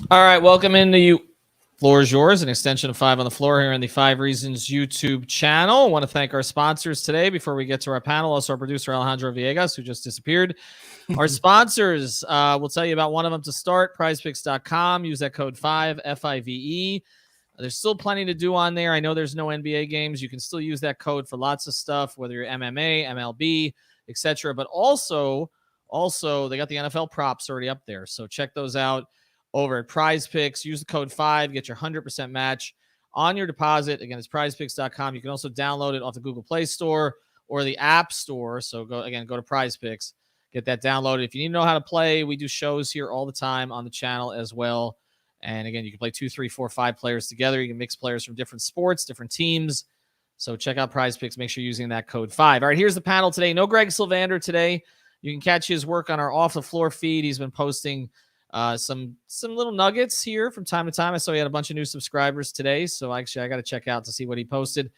All right, welcome into you. Floor is yours, an extension of 5 on the Floor here on the 5 Reasons YouTube channel. I want to thank our sponsors today before we get to our panel. Also, our producer, Alejandro Villegas, who just disappeared. Our sponsors, we'll tell you about one of them to start, prizepicks.com. Use that code 5, F-I-V-E. There's still plenty to do on there. I know there's no NBA games. You can still use that code for lots of stuff, whether you're MMA, MLB, etc. But also, they got the NFL props already up there. So check those out over at Prize Picks. Use the code 5, get your 100% match on your deposit. Again, it's prizepicks.com. You can also download it off the Google Play Store or the App Store. So go to Prize Picks, get that downloaded. If you need to know how to play, we do shows here all the time on the channel as well. And again, you can play 2, 3, 4, 5 players together. You can mix players from different sports, different teams. So check out Prize Picks. Make sure you're using that code 5. All right, here's the panel today. No Greg Sylvander today. You can catch his work on our Off the Floor feed. He's been posting some little nuggets here from time to time. I saw he had a bunch of new subscribers today, so actually I got to check out to see what he posted.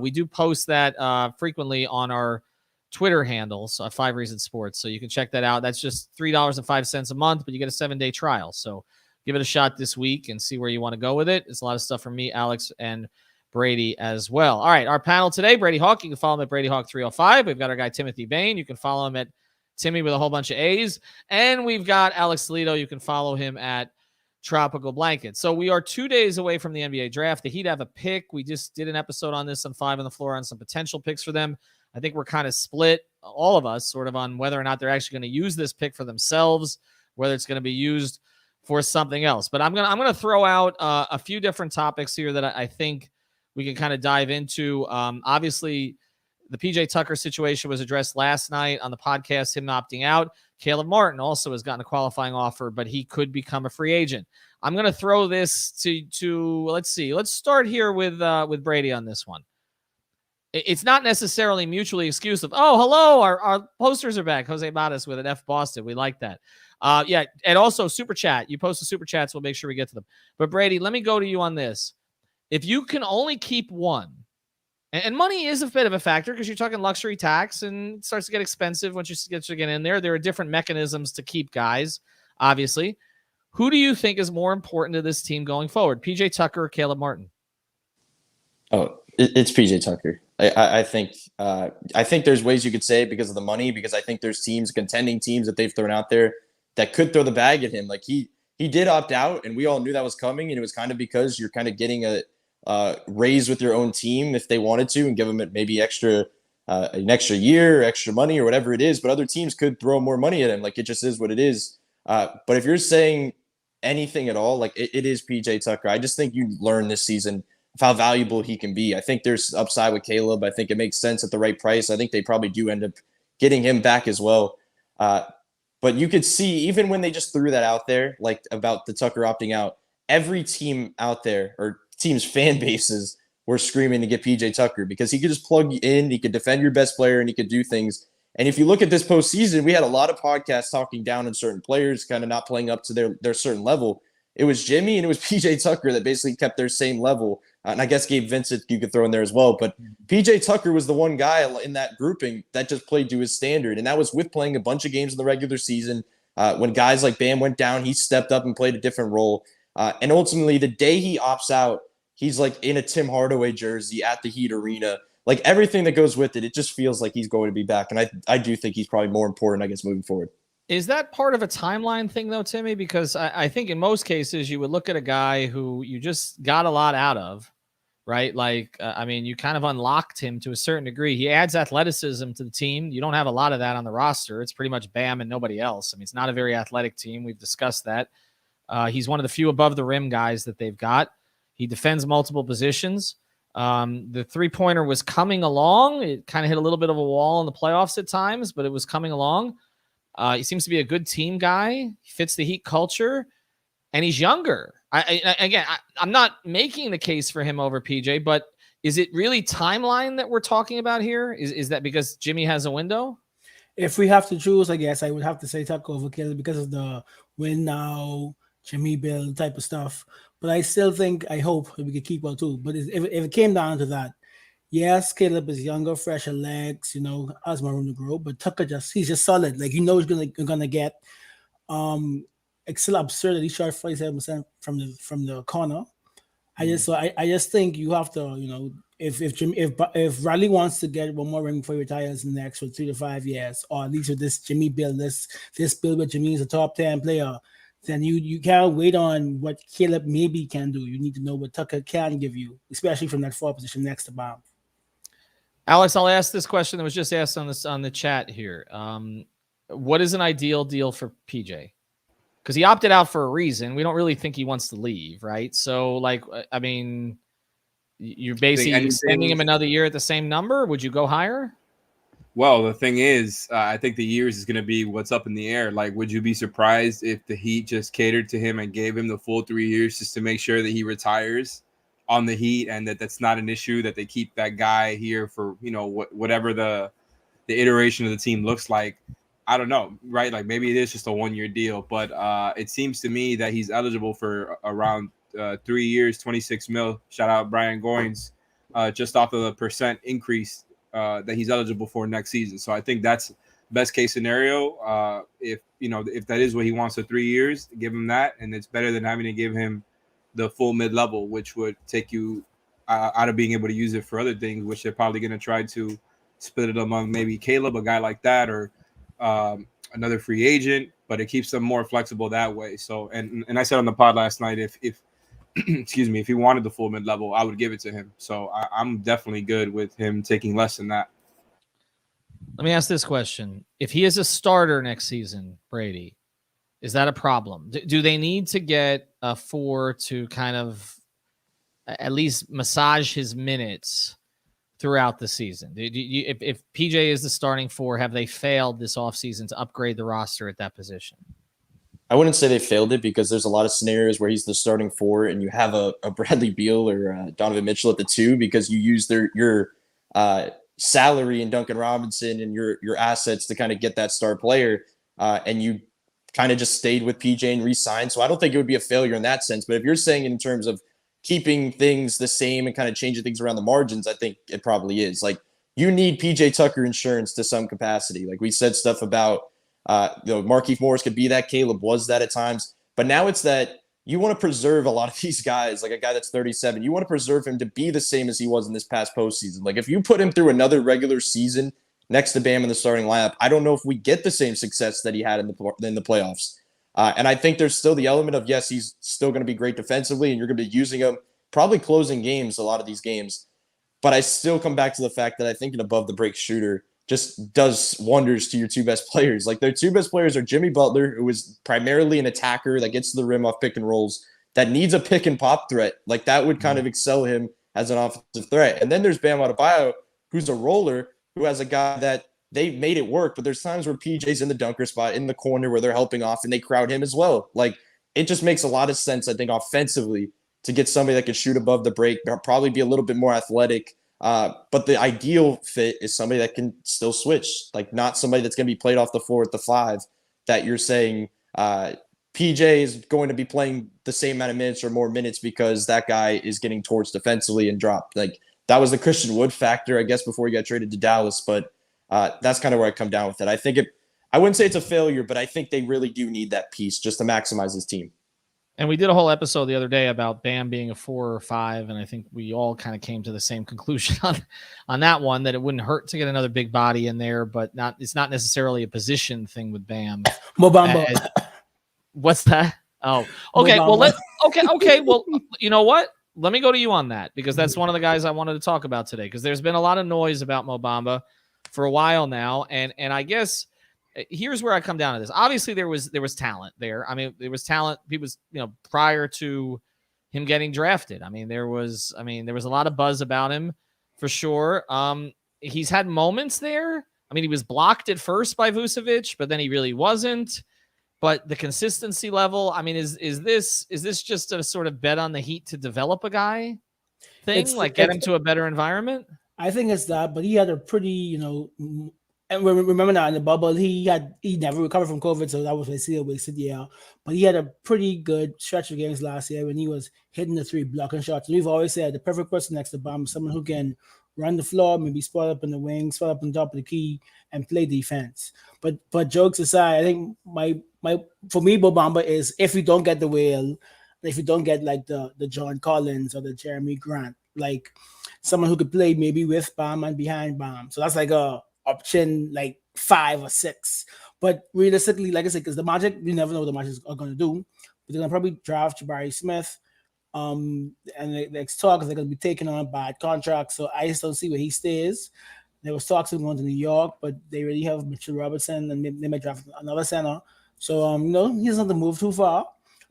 We do post that frequently on our Twitter handles, 5 Reasons Sports, so you can check that out. That's just $3.05 a month, but you get a 7-day trial. So give it a shot this week and see where you want to go with it. It's a lot of stuff from me, Alex, and Brady as well. All right, our panel today, Brady Hawk. You can follow him at Brady Hawk 305. We've got our guy Timothy Bain. You can follow him at Timmy with a whole bunch of A's. And we've got Alex Toledo. You can follow him at Tropical Blanket. So we are 2 days away from the NBA draft. The Heat have a pick. We just did an episode on this on 5 on the Floor on some potential picks for them. I think we're kind of split, all of us, sort of on whether or not they're actually going to use this pick for themselves, whether it's going to be used for something else. But I'm gonna throw out a few different topics here that I think we can kind of dive into. Obviously, the PJ Tucker situation was addressed last night on the podcast, him opting out. Caleb Martin also has gotten a qualifying offer, but he could become a free agent. I'm going to throw this to let's see. Let's start here with Brady on this one. It's not necessarily mutually exclusive. Oh, hello. Our posters are back. Jose Matas with an F Boston. We like that. Yeah. And also super chat. You post the super chats. We'll make sure we get to them. But Brady, let me go to you on this. If you can only keep one, and money is a bit of a factor because you're talking luxury tax and it starts to get expensive once you get in there. There are different mechanisms to keep guys, obviously. Who do you think is more important to this team going forward, PJ Tucker or Caleb Martin? Oh, it's PJ Tucker. I think there's ways you could say it because of the money, because I think there's contending teams that they've thrown out there that could throw the bag at him. Like he did opt out, and we all knew that was coming, and it was kind of because you're kind of getting a raise with your own team if they wanted to and give them maybe an extra year, extra money or whatever it is. But other teams could throw more money at him. Like it just is what it is. But if you're saying anything at all, like it is PJ Tucker. I just think you learn this season of how valuable he can be. I think there's upside with Caleb. I think it makes sense at the right price. I think they probably do end up getting him back as well. But you could see even when they just threw that out there, like about the Tucker opting out, every team out there or teams' fan bases were screaming to get PJ Tucker because he could just plug in, he could defend your best player, and he could do things. And if you look at this postseason, we had a lot of podcasts talking down on certain players, kind of not playing up to their certain level. It was Jimmy and it was PJ Tucker that basically kept their same level. And I guess Gabe Vincent you could throw in there as well. But PJ Tucker was the one guy in that grouping that just played to his standard. And that was with playing a bunch of games in the regular season. When guys like Bam went down, he stepped up and played a different role. And ultimately, the day he opts out, he's like in a Tim Hardaway jersey at the Heat Arena. Like everything that goes with it, it just feels like he's going to be back. And I do think he's probably more important, I guess, moving forward. Is that part of a timeline thing, though, Timmy? Because I think in most cases you would look at a guy who you just got a lot out of, right? Like, I mean, you kind of unlocked him to a certain degree. He adds athleticism to the team. You don't have a lot of that on the roster. It's pretty much Bam and nobody else. I mean, it's not a very athletic team. We've discussed that. He's one of the few above the rim guys that they've got. He defends multiple positions. The three-pointer was coming along. It kind of hit a little bit of a wall in the playoffs at times, but it was coming along. He seems to be a good team guy. He fits the Heat culture, and he's younger. I'm not making the case for him over PJ, but is it really timeline that we're talking about here? Is that because Jimmy has a window? If we have to choose, I guess I would have to say Tucker over Caleb because of the win now, Jimmy Bill type of stuff. But I still think, I hope we could keep out too. But if it came down to that, yes, Caleb is younger, fresher legs, has more room to grow. But Tucker he's just solid. Like, he's gonna get. it's still absurd that he shot 47% from the corner. I just think you have to, if Riley wants to get one more ring before he retires in the next 3 to 5 years, or at least with this Jimmy build, this build with Jimmy is a top 10 player, then you can't wait on what Caleb maybe can do. You need to know what Tucker can give you, especially from that 4 position next to Bamba. Alex, I'll ask this question that was just asked on the chat here. What is an ideal deal for PJ? Because he opted out for a reason. We don't really think he wants to leave, right? So, you're basically extending him another year at the same number. Would you go higher? Well, the thing is, I think the years is going to be what's up in the air. Like, would you be surprised if the Heat just catered to him and gave him the full 3 years just to make sure that he retires on the Heat, and that's not an issue, that they keep that guy here for, whatever the iteration of the team looks like? I don't know, right? Like, maybe it is just a 1 year deal, but it seems to me that he's eligible for around 3 years, 26 mil. Shout out Brian Goins, just off of the percent increase that he's eligible for next season. So I think that's best case scenario. If that is what he wants for 3 years, give him that, and it's better than having to give him the full mid level, which would take you out of being able to use it for other things, which they're probably going to try to split it among maybe Caleb, a guy like that, or another free agent, but it keeps them more flexible that way. So, and I said on the pod last night, if excuse me, if he wanted the full mid level, I would give it to him. So I'm definitely good with him taking less than that. Let me ask this question. If he is a starter next season, Brady, is that a problem? Do they need to get a 4 to kind of at least massage his minutes throughout the season? If PJ is the starting 4, have they failed this offseason to upgrade the roster at that position? I wouldn't say they failed it, because there's a lot of scenarios where he's the starting 4 and you have a Bradley Beal or Donovan Mitchell at the 2, because you use your salary in Duncan Robinson and your assets to kind of get that star player, and you kind of just stayed with PJ and re-signed. So I don't think it would be a failure in that sense. But if you're saying in terms of keeping things the same and kind of changing things around the margins, I think it probably is. Like, you need PJ Tucker insurance to some capacity. Like, we said stuff about Markieff Morris could be that. Caleb was that at times. But now it's that you want to preserve a lot of these guys, like a guy that's 37. You want to preserve him to be the same as he was in this past postseason. Like, if you put him through another regular season next to Bam in the starting lineup, I don't know if we get the same success that he had in the playoffs. And I think there's still the element of, yes, he's still going to be great defensively, and you're going to be using him, probably closing games, a lot of these games. But I still come back to the fact that I think an above-the-break shooter just does wonders to your 2 best players. Like, their 2 best players are Jimmy Butler, who is primarily an attacker that gets to the rim off pick and rolls, that needs a pick-and-pop threat. Like, that would kind of excel him as an offensive threat. And then there's Bam Adebayo, who's a roller, who has a guy that they made it work, but there's times where PJ's in the dunker spot in the corner where they're helping off and they crowd him as well. Like, it just makes a lot of sense, I think, offensively, to get somebody that can shoot above the break, probably be a little bit more athletic. But the ideal fit is somebody that can still switch, like not somebody that's going to be played off the floor at the 5, that you're saying PJ is going to be playing the same amount of minutes or more minutes because that guy is getting torched defensively and dropped. Like, that was the Christian Wood factor, I guess, before he got traded to Dallas. But that's kind of where I come down with it. I think I wouldn't say it's a failure, but I think they really do need that piece just to maximize his team. And we did a whole episode the other day about Bam being a 4 or 5, and I think we all kind of came to the same conclusion on that one, that it wouldn't hurt to get another big body in there, but it's not necessarily a position thing with Bam. Mo Bamba. What's that? Oh, okay. Well, okay. Well, you know what? Let me go to you on that, because that's one of the guys I wanted to talk about today, because there's been a lot of noise about Mo Bamba for a while now, and I guess here's where I come down to this. Obviously, there was talent there. I mean, there was talent. He was, prior to him getting drafted. I mean, there was a lot of buzz about him for sure. He's had moments there. I mean, he was blocked at first by Vucevic, but then he really wasn't. But the consistency level, I mean, is this just a sort of bet on the Heat to develop a guy thing, get him to a better environment? I think it's that, but he had a pretty, and remember now in the bubble, he never recovered from COVID, so that was a wasted year. But he had a pretty good stretch of games last year when he was hitting the 3 blocking shots. And we've always said the perfect person next to Bamba, someone who can run the floor, maybe spot up in the wing, spot up on top of the key, and play defense. But jokes aside, I think my for me, Bamba is if you don't get the whale, if you don't get like the John Collins or the Jeremy Grant, like someone who could play maybe with Bam and behind Bam. So that's like a option like 5 or 6. But realistically, like I said, because the Magic, you never know what the Magic are going to do. But they're going to probably draft Jabari Smith. And there's talk they're going to be taking on a bad contract. So I just don't see where he stays. There was talks of going to New York, but they already have Mitchell Robertson, and they might draft another center. So he doesn't have to move too far.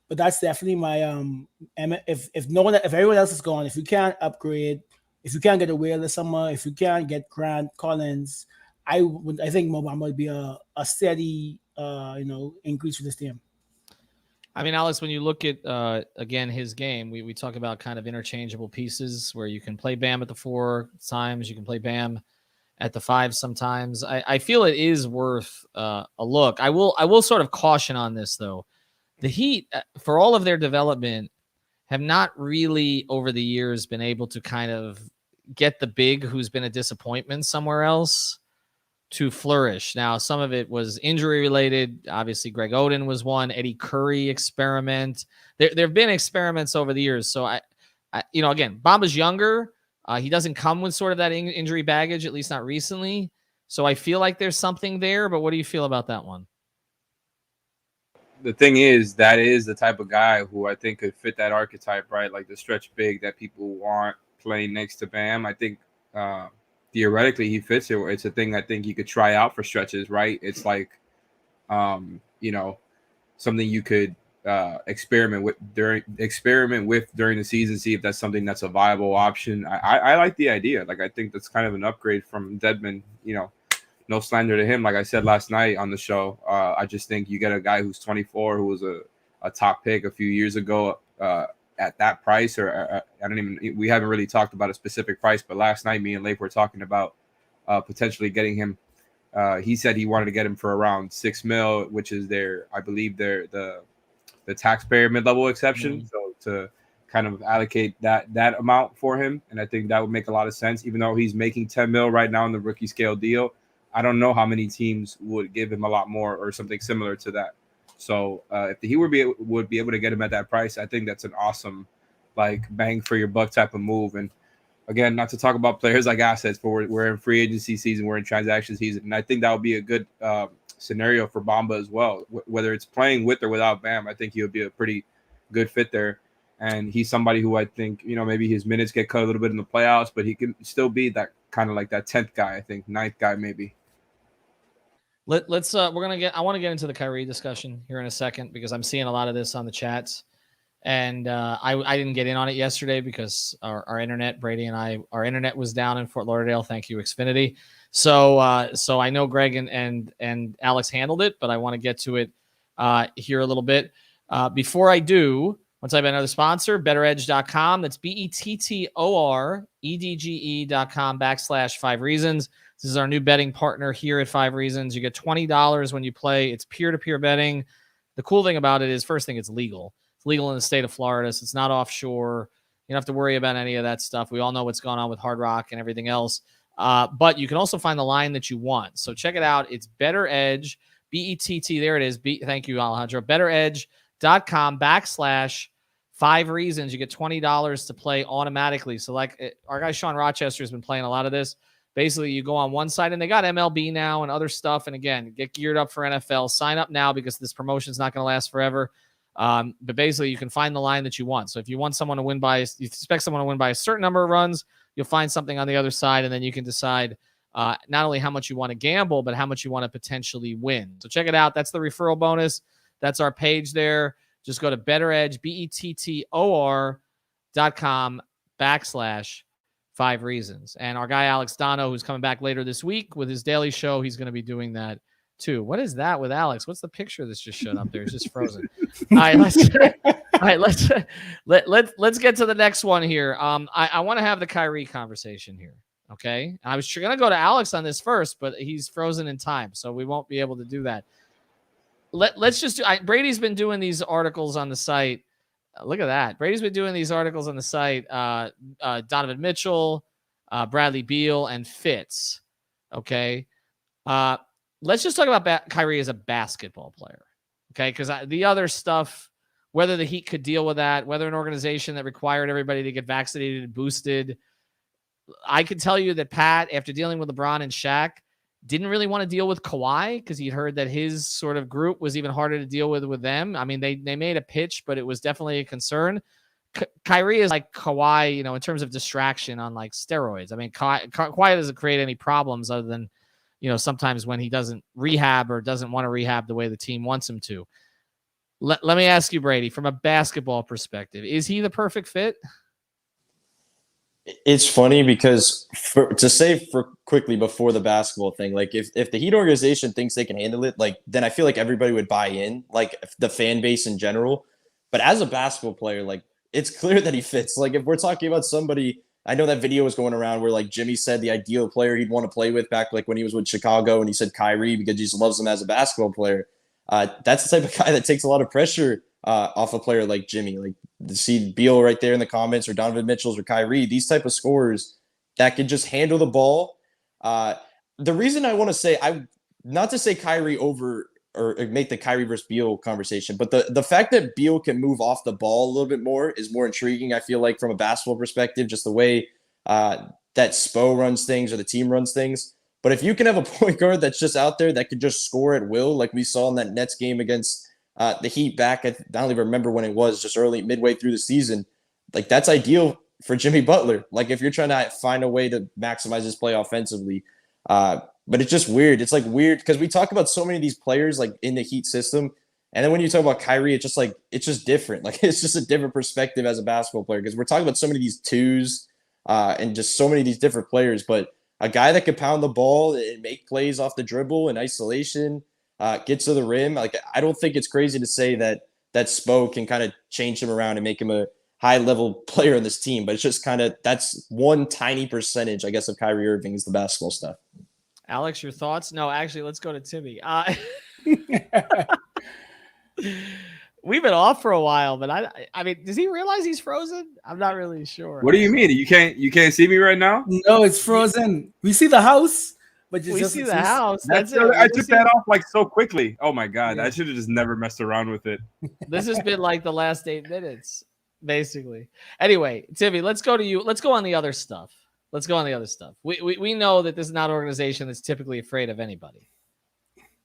But that's definitely my if everyone else is gone, if you can't upgrade, if you can't get a whale this summer, if you can't get Grant Collins, I think Mo Bamba would be a steady increase for this team. I mean, Alex, when you look at again his game, we talk about kind of interchangeable pieces where you can play Bam at the 4 times, you can play Bam at the 5 sometimes. I feel it is worth a look. I will sort of caution on this though. The Heat, for all of their development, have not really over the years been able to kind of get the big who's been a disappointment somewhere else to flourish. Now, some of it was injury related. Obviously, Greg Oden was one. Eddie Curry experiment. There have been experiments over the years. So I again, Bamba's younger. He doesn't come with sort of that injury baggage, at least not recently. So I feel like there's something there. But what do you feel about that one? The thing is, that is the type of guy who I think could fit that archetype, right? Like the stretch big that people want playing next to Bam. I think theoretically he fits it. It's a thing I think you could try out for stretches, right? It's like, something you could experiment with during the season, see if that's something that's a viable option. I like the idea. Like, I think that's kind of an upgrade from Dedmon, No slander to him. Like I said last night on the show, I just think you get a guy who's 24, who was a top pick a few years ago at that price, or we haven't really talked about a specific price, but last night me and Leif were talking about potentially getting him. He said he wanted to get him for around $6 million, which is I believe the taxpayer mid-level exception. So to kind of allocate that amount for him, and I think that would make a lot of sense. Even though he's making $10 million right now in the rookie scale deal, I don't know how many teams would give him a lot more or something similar to that. So if he would be able to get him at that price, I think that's an awesome, like, bang for your buck type of move. And again, not to talk about players like assets, but we're in free agency season, we're in transaction season, and I think that would be a good scenario for Bamba as well. Whether it's playing with or without Bam, I think he would be a pretty good fit there. And he's somebody who I think, maybe his minutes get cut a little bit in the playoffs, but he can still be that kind of like that 10th guy, I think, 9th guy maybe. I want to get into the Kyrie discussion here in a second, because I'm seeing a lot of this on the chats, and I didn't get in on it yesterday because our internet, Brady and our internet was down in Fort Lauderdale. Thank you, Xfinity. So I know Greg and Alex handled it, but I want to get to it here a little bit. Before I do, once I have another sponsor, betteredge.com. That's BETTOREDGE.com/5 reasons. This is our new betting partner here at 5 Reasons. You get $20 when you play. It's peer-to-peer betting. The cool thing about it is, first thing, it's legal. It's legal in the state of Florida, so it's not offshore. You don't have to worry about any of that stuff. We all know what's going on with Hard Rock and everything else. But you can also find the line that you want. So check it out. It's Better Edge, BETT. There it is. Thank you, Alejandro. BetterEdge.com/5 reasons. You get $20 to play automatically. So like our guy Sean Rochester has been playing a lot of this. Basically, you go on one side, and they got MLB now and other stuff. And again, get geared up for NFL. Sign up now because this promotion is not going to last forever. But basically, you can find the line that you want. So if you want someone to win you expect someone to win by a certain number of runs, you'll find something on the other side, and then you can decide not only how much you want to gamble, but how much you want to potentially win. So check it out. That's the referral bonus. That's our page there. Just go to BetterEdge, BETTOR.com/5 reasons. And our guy, Alex Dono, who's coming back later this week with his daily show, he's going to be doing that too. What is that with Alex? What's the picture that's just showed up there? It's just frozen. All right, let's get to the next one here. I want to have the Kyrie conversation here. Okay. I was going to go to Alex on this first, but he's frozen in time, so we won't be able to do that. Let's just do. Brady's been doing these articles on the site. Look at that. Brady's been doing these articles on the site. Donovan Mitchell, Bradley Beal, and Fitz. Okay. Let's just talk about Kyrie as a basketball player. Okay. Because the other stuff, whether the Heat could deal with that, whether an organization that required everybody to get vaccinated and boosted, I can tell you that Pat, after dealing with LeBron and Shaq, didn't really want to deal with Kawhi because he'd heard that his sort of group was even harder to deal with them. I mean, they made a pitch, but it was definitely a concern. Kyrie is like Kawhi, you know, in terms of distraction on like steroids. I mean, Kawhi doesn't create any problems other than, you know, sometimes when he doesn't rehab or doesn't want to rehab the way the team wants him to. Let me ask you, Brady, from a basketball perspective, is he the perfect fit? It's funny because to say quickly before the basketball thing, like if the Heat organization thinks they can handle it, like then I feel like everybody would buy in, like the fan base in general. But as a basketball player, like it's clear that he fits. Like if we're talking about somebody, I know that video was going around where like Jimmy said the ideal player he'd want to play with back like when he was with Chicago, and he said Kyrie because he just loves him as a basketball player. That's the type of guy that takes a lot of pressure off a player like Jimmy. Like to see Beal right there in the comments, or Donovan Mitchell's, or Kyrie, these type of scorers that can just handle the ball. The reason I want to say, not to say Kyrie over or make the Kyrie versus Beal conversation, but the fact that Beal can move off the ball a little bit more is more intriguing, I feel like, from a basketball perspective, just the way that Spo runs things or the team runs things. But if you can have a point guard that's just out there that could just score at will, like we saw in that Nets game against the Heat back, I don't even remember when it was, just midway through the season, like that's ideal for Jimmy Butler. Like if you're trying to find a way to maximize his play offensively. But it's just weird. It's like weird because we talk about so many of these players like in the Heat system. And then when you talk about Kyrie, it's just different. Like it's just a different perspective as a basketball player because we're talking about so many of these twos and just so many of these different players. But a guy that could pound the ball and make plays off the dribble and isolation, get to the rim. Like I don't think it's crazy to say that Spo can kind of change him around and make him a high-level player on this team. But it's just kind of that's one tiny percentage, I guess, of Kyrie Irving is the basketball stuff. Alex, your thoughts? No, actually, let's go to Timmy. We've been off for a while, but I mean, does he realize he's frozen? I'm not really sure. What do you mean? You can't see me right now? No, it's frozen. We see the house, but we see the house. That's it. I took that off like so quickly. Oh my god, yeah. I should have just never messed around with it. This has been like the last 8 minutes, basically. Anyway, Timmy, let's go to you. Let's go on the other stuff. We know that this is not an organization that's typically afraid of anybody,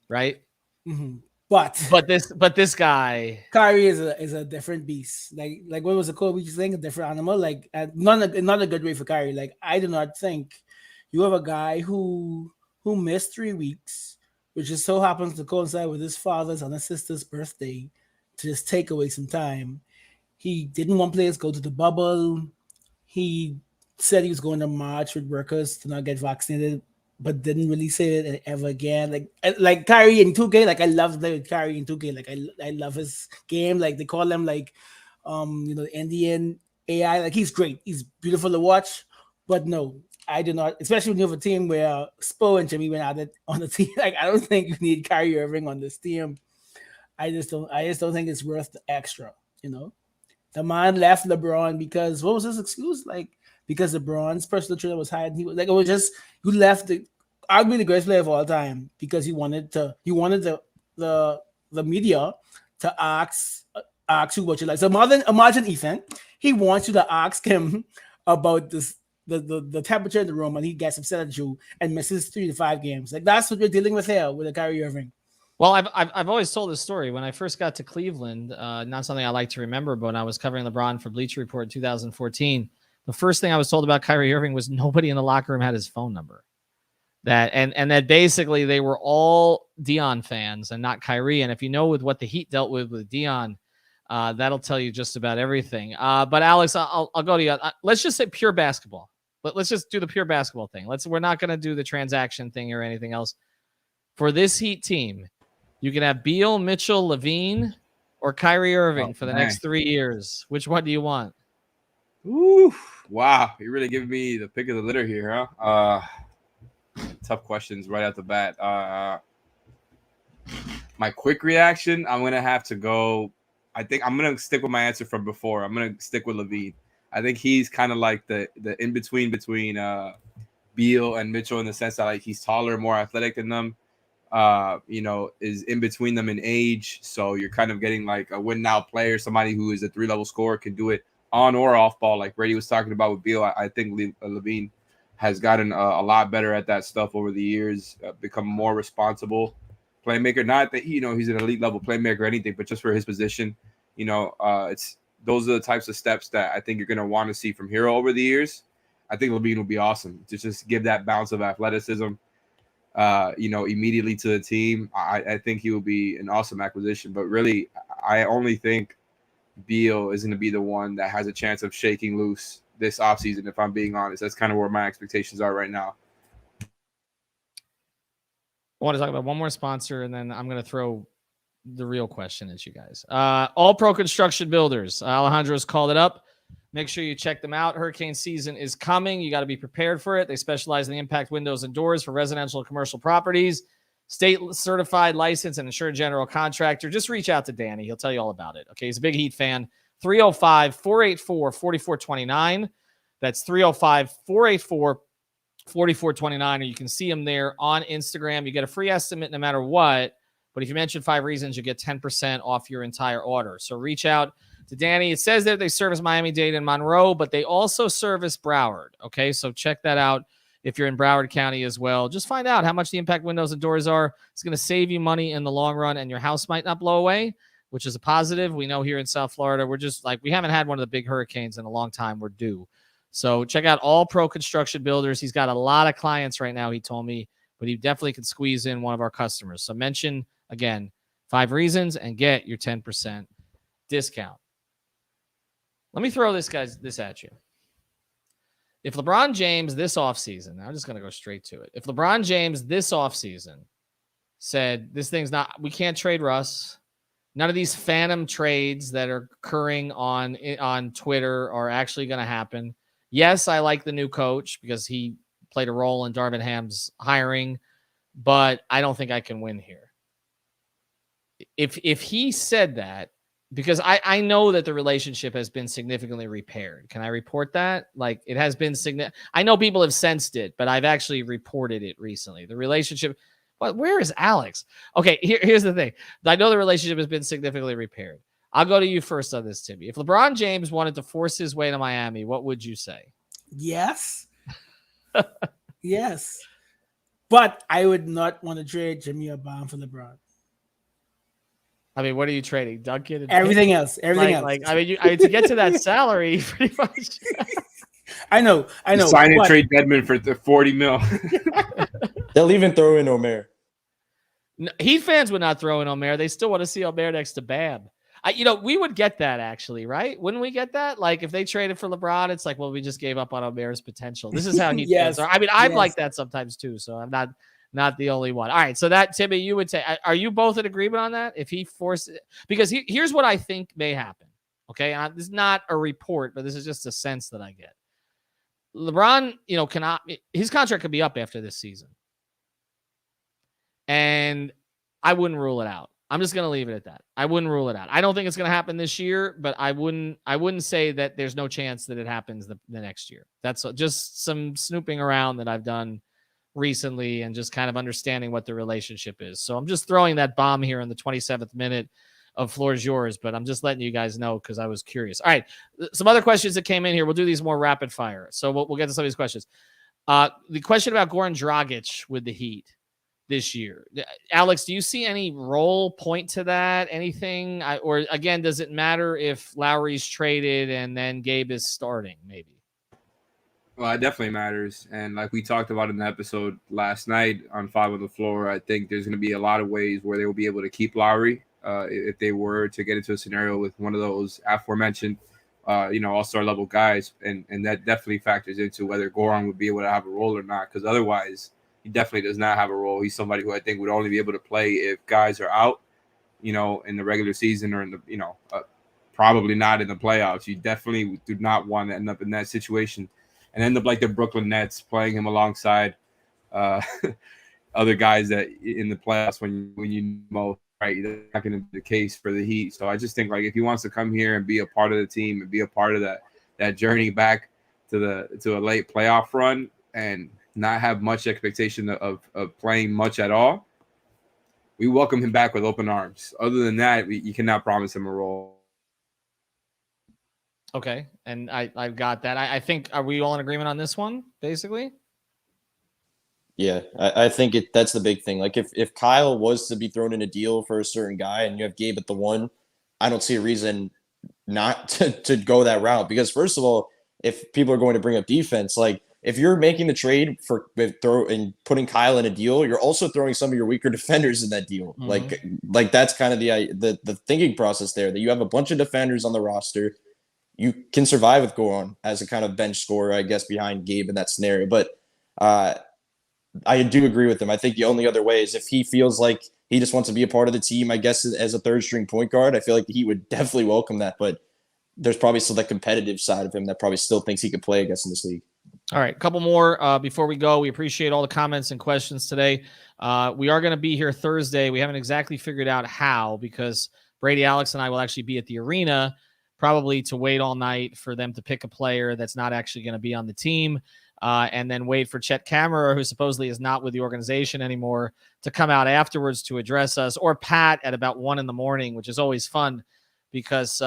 right? Mm-hmm. But this guy, Kyrie is a different beast. Like what was the quote we just saying? A different animal. Like not a good way for Kyrie. Like I do not think you have a guy who missed 3 weeks, which just so happens to coincide with his father's and his sister's birthday, to just take away some time. He didn't want players to go to the bubble. He said he was going to march with workers to not get vaccinated, but didn't really say it ever again. Like Kyrie in 2K, like I love playing with Kyrie in 2K. Like I love his game. Like they call him like Indian AI. Like he's great. He's beautiful to watch. But no, I do not, especially when you have a team where Spo and Jimmy went at it on the team. Like I don't think you need Kyrie Irving on this team. I just don't think it's worth the extra, The man left LeBron because what was his excuse? Like because LeBron's personal trainer was hired. He was like, it was just you left arguably the greatest player of all time because he wanted the media to ask you what you like. So imagine Ethan, he wants you to ask him about this the temperature in the room, and he gets upset at you and misses 3 to 5 games. Like that's what we're dealing with here with a Kyrie Irving. Well, I've always told this story. When I first got to Cleveland, not something I like to remember, but when I was covering LeBron for Bleacher Report in 2014, the first thing I was told about Kyrie Irving was nobody in the locker room had his phone number. That basically they were all Dion fans and not Kyrie. And if you know with what the Heat dealt with Dion, that'll tell you just about everything. But Alex, I'll go to you. Let's just say pure basketball. Let's just do the pure basketball thing. We're not going to do the transaction thing or anything else. For this Heat team, you can have Beal, Mitchell, Levine, or Kyrie Irving for the next 3 years. Which one do you want? Ooh, wow. You're really giving me the pick of the litter here, huh? Tough questions right out the bat. My quick reaction, I'm going to have to go. I think I'm going to stick with my answer from before. I'm going to stick with Levine. I think he's kind of like the in between Beal and Mitchell in the sense that like he's taller, more athletic than them. Is in between them in age. So you're kind of getting like a win now player, somebody who is a 3-level scorer, can do it on or off ball. Like Brady was talking about with Beal, I think Levine has gotten a lot better at that stuff over the years, become more responsible playmaker. Not that he's an elite level playmaker or anything, but just for his position, it's those are the types of steps that I think you're going to want to see from Hero over the years. I think Levine will be awesome to just give that bounce of athleticism, immediately to the team. I think he will be an awesome acquisition, but really, I only think Beal is going to be the one that has a chance of shaking loose this offseason, if I'm being honest. That's kind of where my expectations are right now. I want to talk about one more sponsor, and then I'm going to throw the real question at you guys. All Pro Construction Builders. Alejandro's called it up. Make sure you check them out. Hurricane season is coming. You got to be prepared for it. They specialize in the impact windows and doors for residential and commercial properties. State certified, licensed, and insured general contractor. Just reach out to Danny. He'll tell you all about it. Okay, he's a big Heat fan. 305-484-4429. That's 305-484-4429. Or you can see him there on Instagram. You get a free estimate no matter what. But if you mention 5 Reasons, you get 10% off your entire order. So reach out to Danny. It says that they service Miami-Dade and Monroe, but they also service Broward. Okay, so check that out if you're in Broward County as well. Just find out how much the impact windows and doors are. It's going to save you money in the long run, and your house might not blow away, which is a positive. We know here in South Florida, we're just like, we haven't had one of the big hurricanes in a long time. We're due. So check out All Pro Construction Builders. He's got a lot of clients right now, he told me, but he definitely could squeeze in one of our customers. So mention, again, 5 Reasons and get your 10% discount. Let me throw this at you. If LeBron James this offseason, I'm just going to go straight to it. If LeBron James this offseason said, this thing's not, we can't trade Russ. None of these phantom trades that are occurring on Twitter are actually going to happen. Yes, I like the new coach because he played a role in Darvin Ham's hiring, but I don't think I can win here. If he said that, because I know that the relationship has been significantly repaired. Can I report that? Like, it has been I know people have sensed it, but I've actually reported it recently. The relationship, where is Alex? Okay, here's the thing. I know the relationship has been significantly repaired. I'll go to you first on this, Timmy. If LeBron James wanted to force his way to Miami, what would you say? Yes. Yes. But I would not want to trade Jimmy or Bamba for LeBron. I mean, what are you trading? Duncan? And everything else. Everything else. I mean, to get to that salary, pretty much. I know. Sign and trade Dedmon for the $40 million. They'll even throw in Omer. Heat fans would not throw in Omer. They still want to see Omer next to Bam. We would get that actually, right? Wouldn't we get that? Like if they traded for LeBron, it's like, well, we just gave up on Omer's potential. This is how Heat fans are. I mean, I'm like that sometimes too. So I'm not the only one. All right. So that, Timmy, you would say, are you both in agreement on that? If he forced it, because here's what I think may happen. Okay. This is not a report, but this is just a sense that I get. LeBron, his contract could be up after this season. And I wouldn't rule it out. I'm just going to leave it at that. I wouldn't rule it out. I don't think it's going to happen this year, but I wouldn't say that there's no chance that it happens the next year. That's just some snooping around that I've done recently and just kind of understanding what the relationship is. So I'm just throwing that bomb here in the 27th minute of Floor is Yours, but I'm just letting you guys know because I was curious. All right. Some other questions that came in here. We'll do these more rapid fire. So we'll get to some of these questions. The question about Goran Dragic with the Heat this year. Alex, do you see any role point to that? Anything? Or again, does it matter if Lowry's traded and then Gabe is starting maybe? Well, it definitely matters. And like we talked about in the episode last night on 5 on the Floor, I think there's going to be a lot of ways where they will be able to keep Lowry if they were to get into a scenario with one of those aforementioned, all-star level guys. And that definitely factors into whether Goran would be able to have a role or not, because otherwise he definitely does not have a role. He's somebody who I think would only be able to play if guys are out, in the regular season or in the, probably not in the playoffs. You definitely do not want to end up in that situation and end up like the Brooklyn Nets playing him alongside other guys that in the playoffs when you most, right, that's not going to be the case for the Heat. So I just think like if he wants to come here and be a part of the team and be a part of that journey back to a late playoff run and not have much expectation of playing much at all, we welcome him back with open arms. Other than that, you cannot promise him a role. Okay, and I've got that. I think, are we all in agreement on this one, basically? Yeah, I think that's the big thing. Like if Kyle was to be thrown in a deal for a certain guy and you have Gabe at the 1, I don't see a reason not to go that route. Because first of all, if people are going to bring up defense, like if you're making the trade for and putting Kyle in a deal, you're also throwing some of your weaker defenders in that deal. Mm-hmm. Like that's kind of the thinking process there, that you have a bunch of defenders on the roster. You can survive with Goran as a kind of bench scorer, I guess, behind Gabe in that scenario. But I do agree with him. I think the only other way is if he feels like he just wants to be a part of the team, I guess, as a third string point guard. I feel like he would definitely welcome that. But there's probably still that competitive side of him that probably still thinks he could play, I guess, in this league. All right, a couple more before we go. We appreciate all the comments and questions today. We are going to be here Thursday. We haven't exactly figured out how, because Brady, Alex, and I will actually be at the arena, probably to wait all night for them to pick a player that's not actually going to be on the team. And then wait for Chet Kammerer, who supposedly is not with the organization anymore, to come out afterwards to address us, or Pat at about 1 a.m, which is always fun because,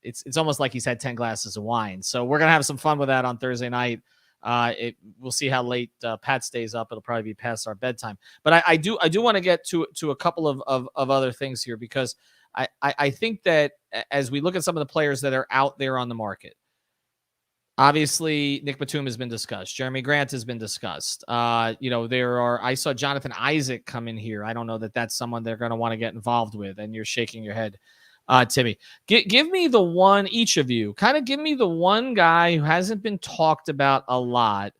it's almost like he's had 10 glasses of wine. So we're going to have some fun with that on Thursday night. We'll see how late Pat stays up. It'll probably be past our bedtime. But I do want to get to a couple of other things here, because I think that as we look at some of the players that are out there on the market, obviously, Nick Batum has been discussed. Jeremy Grant has been discussed. I saw Jonathan Isaac come in here. I don't know that that's someone they're going to want to get involved with. And you're shaking your head, Timmy. Give me the one, each of you, kind of give me the one guy who hasn't been talked about a lot,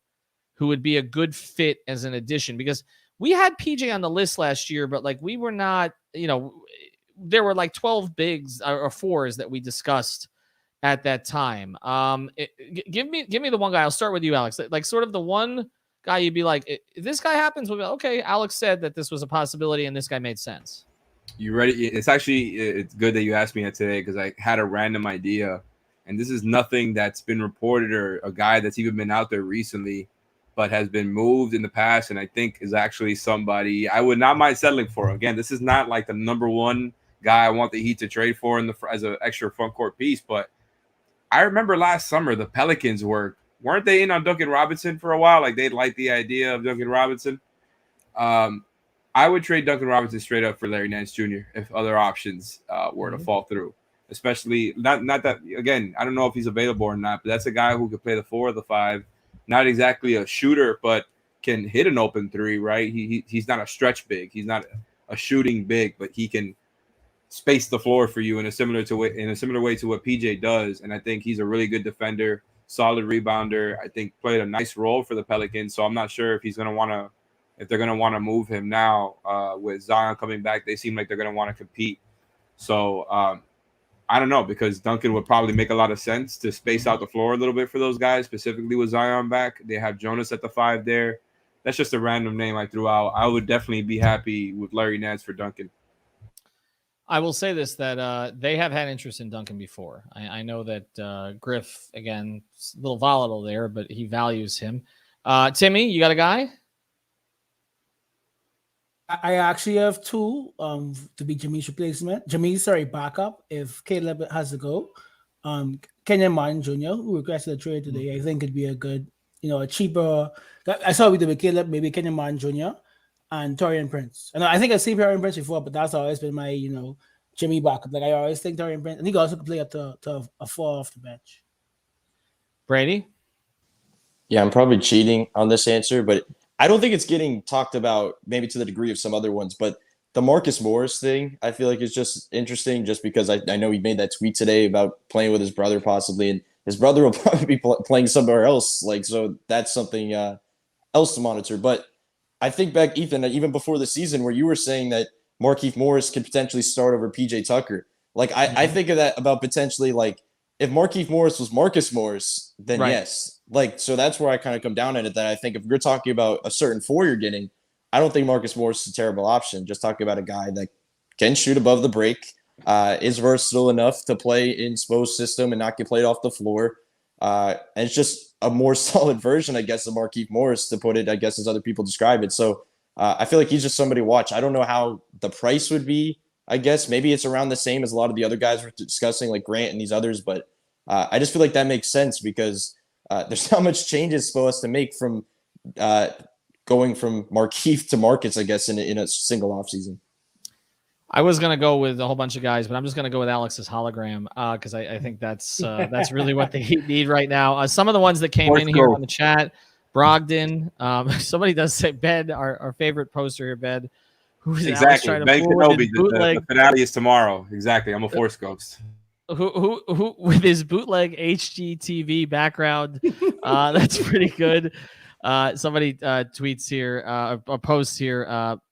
who would be a good fit as an addition. Because we had PJ on the list last year, but like we were not, there were like 12 bigs or fours that we discussed at that time. Give me the one guy. I'll start with you, Alex. Like sort of the one guy you'd be like, if this guy happens, we'll be like, okay, Alex said that this was a possibility and this guy made sense. You ready? It's good that you asked me that today, because I had a random idea, and this is nothing that's been reported or a guy that's even been out there recently, but has been moved in the past, and I think is actually somebody I would not mind settling for. Again, this is not like the number one guy I want the Heat to trade for as an extra front court piece, but I remember last summer the Pelicans weren't they in on Duncan Robinson for a while? Like they liked the idea of Duncan Robinson. I would trade Duncan Robinson straight up for Larry Nance Jr. if other options were to fall through. Especially not that, again, I don't know if he's available or not, but that's a guy who could play the 4 or the 5. Not exactly a shooter, but can hit an open 3, right? He's not a stretch big. He's not a shooting big, but he can space the floor for you in a similar way to what PJ does. And I think he's a really good defender, solid rebounder. I think played a nice role for the Pelicans. So I'm not sure if they're going to want to move him now with Zion coming back. They seem like they're going to want to compete. So I don't know, because Duncan would probably make a lot of sense to space out the floor a little bit for those guys, specifically with Zion back. They have Jonas at the 5 there. That's just a random name I threw out. I would definitely be happy with Larry Nance for Duncan. I will say this, that they have had interest in Duncan before. I know that Griff, again, a little volatile there, but he values him. Timmy, you got a guy? I actually have 2 to be Jimmy's replacement. Backup if Caleb has to go. Kenyon Martin Jr., who requested a trade today, I think could be a good, a cheaper. I saw we did with Caleb, maybe Kenyon Martin Jr. and Taurean Prince. And I think I've seen Taurean Prince before, but that's always been my, Jimmy backup. Like I always think Taurean Prince, and he also could play up to a 4 off the bench. Brady? Yeah, I'm probably cheating on this answer, but I don't think it's getting talked about maybe to the degree of some other ones. But the Marcus Morris thing, I feel like is just interesting, just because I know he made that tweet today about playing with his brother possibly, and his brother will probably be playing somewhere else. Like, so that's something else to monitor. But I think back, Ethan, even before the season, where you were saying that Markieff Morris could potentially start over PJ Tucker. Like, I think of that about potentially, like, if Markieff Morris was Marcus Morris, then right. Yes. Like, so that's where I kind of come down at it, that I think if you're talking about a certain 4 you're getting, I don't think Marcus Morris is a terrible option. Just talking about a guy that can shoot above the break, is versatile enough to play in Spo's system and not get played off the floor. And it's just a more solid version, I guess, of Markieff Morris, to put it, I guess, as other people describe it. So I feel like he's just somebody to watch. I don't know how the price would be. I guess maybe it's around the same as a lot of the other guys we're discussing, like Grant and these others. But I just feel like that makes sense because there's not much changes Spo has to make from going from Markieff to Marcus, I guess, in a single offseason. I was going to go with a whole bunch of guys, but I'm just going to go with Alex's hologram because I think that's really what they need right now. Some of the ones that came in here on the chat, Brogdon. Somebody does say Ben, our favorite poster here, Ben. Who's exactly Ben Kenobi? The finale is tomorrow. Exactly. I'm a Force ghost. Who with his bootleg HGTV background? That's pretty good. Somebody tweets here, a post here,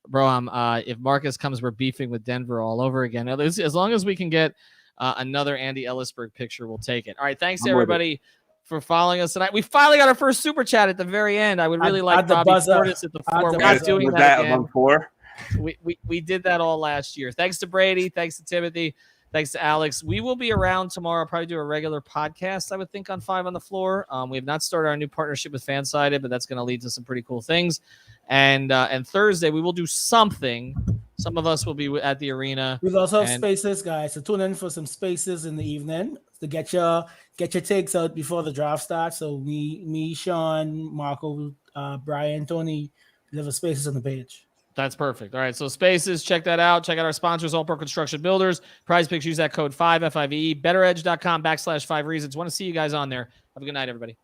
Broham, if Marcus comes, we're beefing with Denver all over again. As long as we can get another Andy Ellisberg picture, we'll take it. All right, thanks to everybody for following us tonight. We finally got our first super chat at the very end. I would really like Bobby Portis at the 4. We're not doing that again. We did that all last year. Thanks to Brady. Thanks to Timothy. Thanks to Alex. We will be around tomorrow. I'll probably do a regular podcast, I would think, on 5 on the Floor. We have not started our new partnership with Fansided, but that's going to lead to some pretty cool things. And Thursday, we will do something. Some of us will be at the arena. We'll also have spaces, guys. So tune in for some spaces in the evening to get your takes out before the draft starts. So me, Sean, Marco, Brian, Tony, we'll have spaces on the page. That's perfect. All right, so spaces, check that out. Check out our sponsors, All Pro Construction Builders. Prize Picks, use that code 5, FIVE. BetterEdge.com/5 reasons. Want to see you guys on there. Have a good night, everybody.